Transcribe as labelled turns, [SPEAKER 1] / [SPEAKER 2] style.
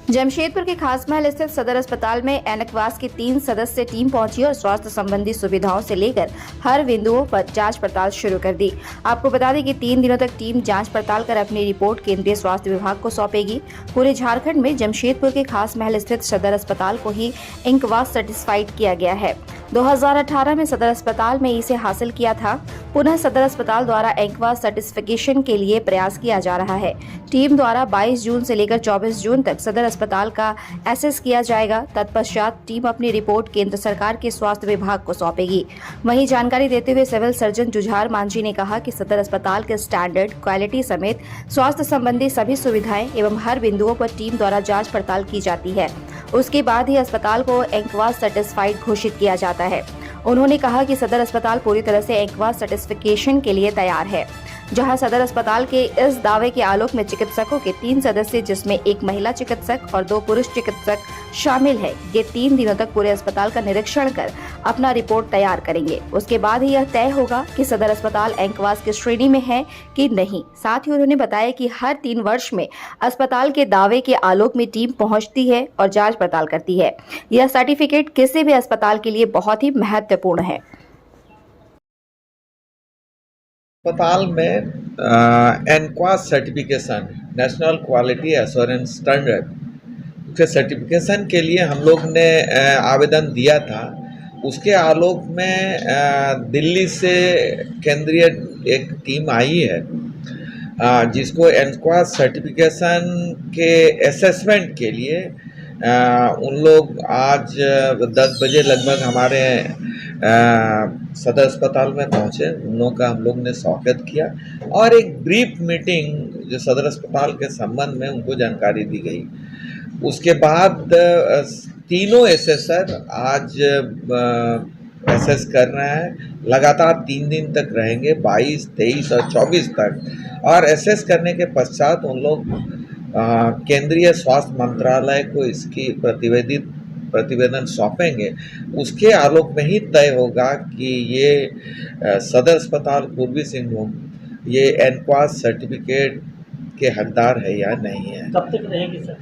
[SPEAKER 1] जमशेदपुर के खासमहल स्थित सदर अस्पताल में एनकवास की 3 सदस्य टीम पहुंची और स्वास्थ्य संबंधी सुविधाओं से लेकर हर बिंदुओं पर जांच पड़ताल शुरू कर दी। आपको बता दें कि 3 दिनों तक टीम जांच पड़ताल कर अपनी रिपोर्ट केंद्रीय स्वास्थ्य विभाग को सौंपेगी। पूरे झारखंड में जमशेदपुर के खासमहल स्थित सदर अस्पताल को ही इंकवास सर्टिफाइड किया गया है। 2018 में सदर अस्पताल में इसे हासिल किया था। पुनः सदर अस्पताल द्वारा इंकवास सर्टिफिकेशन के लिए प्रयास किया जा रहा है। टीम द्वारा 22 जून से लेकर 24 जून तक सदर अस्पताल का एसेस किया जाएगा। तत्पश्चात टीम अपनी रिपोर्ट केंद्र सरकार के स्वास्थ्य विभाग को सौंपेगी। वहीं जानकारी देते हुए सिविल सर्जन जुझार मांझी ने कहा कि सदर अस्पताल के स्टैंडर्ड, क्वालिटी समेत स्वास्थ्य संबंधी सभी सुविधाएं एवं हर बिंदुओं पर टीम द्वारा जांच पड़ताल की जाती है। उसके बाद ही अस्पताल को इंकवास सर्टिफाइड घोषित किया जाता है। उन्होंने कहा कि सदर अस्पताल पूरी तरह से इंकवास सर्टिफिकेशन के लिए तैयार है। जहां सदर अस्पताल के इस दावे के आलोक में चिकित्सकों के 3 सदस्य, जिसमें एक महिला चिकित्सक और 2 पुरुष चिकित्सक शामिल है, ये 3 दिनों तक पूरे अस्पताल का निरीक्षण कर अपना रिपोर्ट तैयार करेंगे। उसके बाद ही यह तय होगा कि सदर अस्पताल इंकवास की श्रेणी में है कि नहीं। साथ ही उन्होंने बताया कि हर 3 वर्ष में अस्पताल के दावे के आलोक में टीम पहुंचती है और जांच पड़ताल करती है। यह सर्टिफिकेट किसी भी अस्पताल के लिए बहुत ही महत्वपूर्ण है।
[SPEAKER 2] अस्पताल में NQAS certification, national quality assurance standard के सर्टिफिकेशन के लिए हम लोग ने आवेदन दिया था। उसके आलोक में दिल्ली से केंद्रीय एक टीम आई है जिसको एनक्वास सर्टिफिकेशन के असेसमेंट के लिए उन लोग आज 10 बजे लगभग हमारे सदर अस्पताल में पहुंचे। उन लोगों का हम लोग ने स्वागत किया और एक ब्रीफ मीटिंग जो सदर अस्पताल के संबंध में उनको जानकारी दी गई। उसके बाद तीनों एसेसर आज एसेस कर रहे हैं। लगातार 3 दिन तक रहेंगे, 22, 23 और 24 तक। और एसेस करने के पश्चात उन लोग केंद्रीय स्वास्थ्य मंत्रालय को इसकी प्रतिवेदन सौंपेंगे। उसके आलोक में ही तय होगा कि ये सदर अस्पताल पूर्वी सिंहभूम ये एनक्वास सर्टिफिकेट के हकदार है या नहीं है।
[SPEAKER 3] कब तक रहेगी सर?